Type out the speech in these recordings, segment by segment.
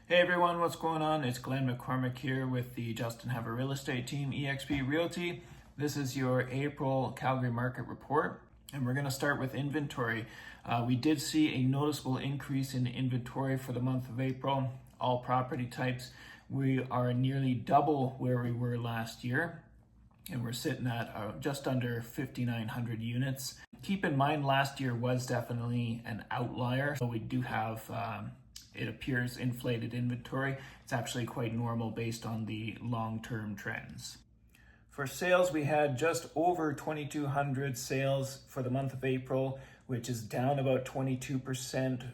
Hey everyone, what's going on? It's Glenn McCormick here with the Justin Hever Real Estate Team, eXp Realty. This is your April Calgary market report, and we're going to start with inventory. We did see a noticeable increase in inventory for the month of April. All property types, we are nearly double where we were last year, and we're sitting at just under 5,900 units. Keep in mind, last year was definitely an outlier, so we do have it appears inflated inventory. It's actually quite normal based on the long-term trends. For sales, we had just over 2,200 sales for the month of April, which is down about 22%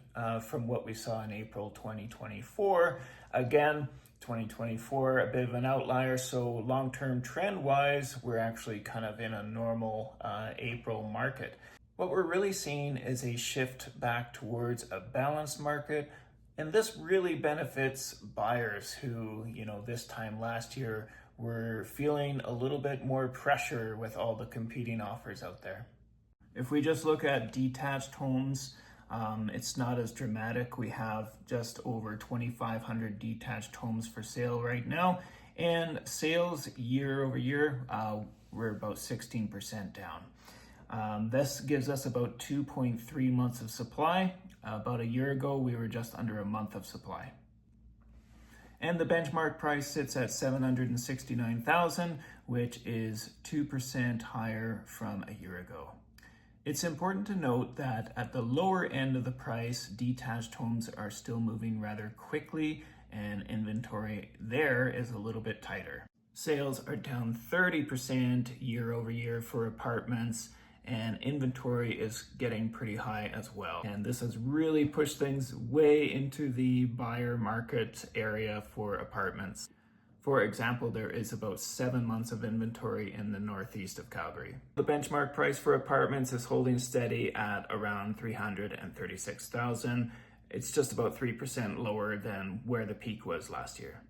from what we saw in April 2024. Again, 2024, a bit of an outlier, so long-term trend-wise, we're actually kind of in a normal April market. What we're really seeing is a shift back towards a balanced market, and this really benefits buyers who, this time last year were feeling a little bit more pressure with all the competing offers out there. If we just look at detached homes, it's not as dramatic. We have just over 2,500 detached homes for sale right now, and sales year over year, we're about 16% down. This gives us about 2.3 months of supply. About a year ago, we were just under a month of supply. And the benchmark price sits at $769,000, which is 2% higher from a year ago. It's important to note that at the lower end of the price, detached homes are still moving rather quickly, and inventory there is a little bit tighter. Sales are down 30% year over year for apartments, and inventory is getting pretty high as well. And this has really pushed things way into the buyer market area for apartments. For example, there is about 7 months of inventory in the northeast of Calgary. The benchmark price for apartments is holding steady at around $336,000. It's just about 3% lower than where the peak was last year.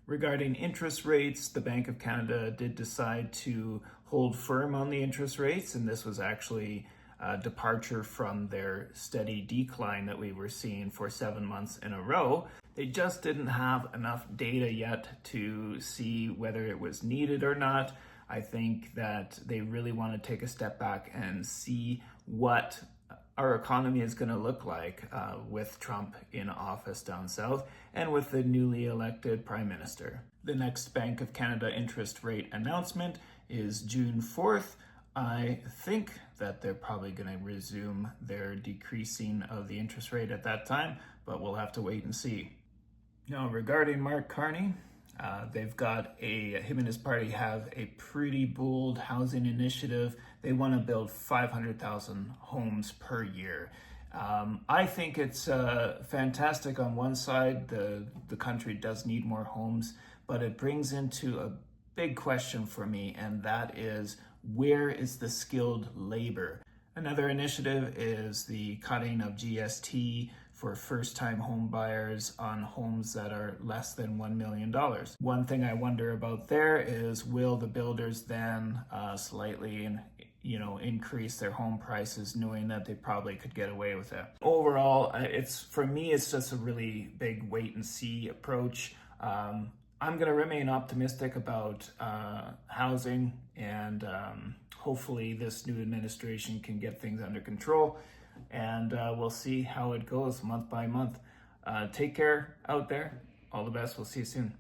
Regarding interest rates, the Bank of Canada did decide to hold firm on the interest rates, and this was actually a departure from their steady decline that we were seeing for 7 months in a row. They just didn't have enough data yet to see whether it was needed or not. I think that they really want to take a step back and see what our economy is going to look like with Trump in office down south and with the newly elected Prime Minister. The next Bank of Canada interest rate announcement is June 4th. I think that they're probably going to resume their decreasing of the interest rate at that time, but we'll have to wait and see. Now, regarding Mark Carney, him and his party have a pretty bold housing initiative. They want to build 500,000 homes per year. I think it's fantastic on one side. The country does need more homes, but it brings into a big question for me, and that is, where is the skilled labor? Another initiative is the cutting of GST for first-time home buyers on homes that are less than $1 million. One thing I wonder about there is, will the builders then slightly increase their home prices, knowing that they probably could get away with it? Overall, for me, it's just a really big wait-and-see approach. I'm going to remain optimistic about housing, and hopefully this new administration can get things under control, and we'll see how it goes month by month. Take care out there. All the best. We'll see you soon.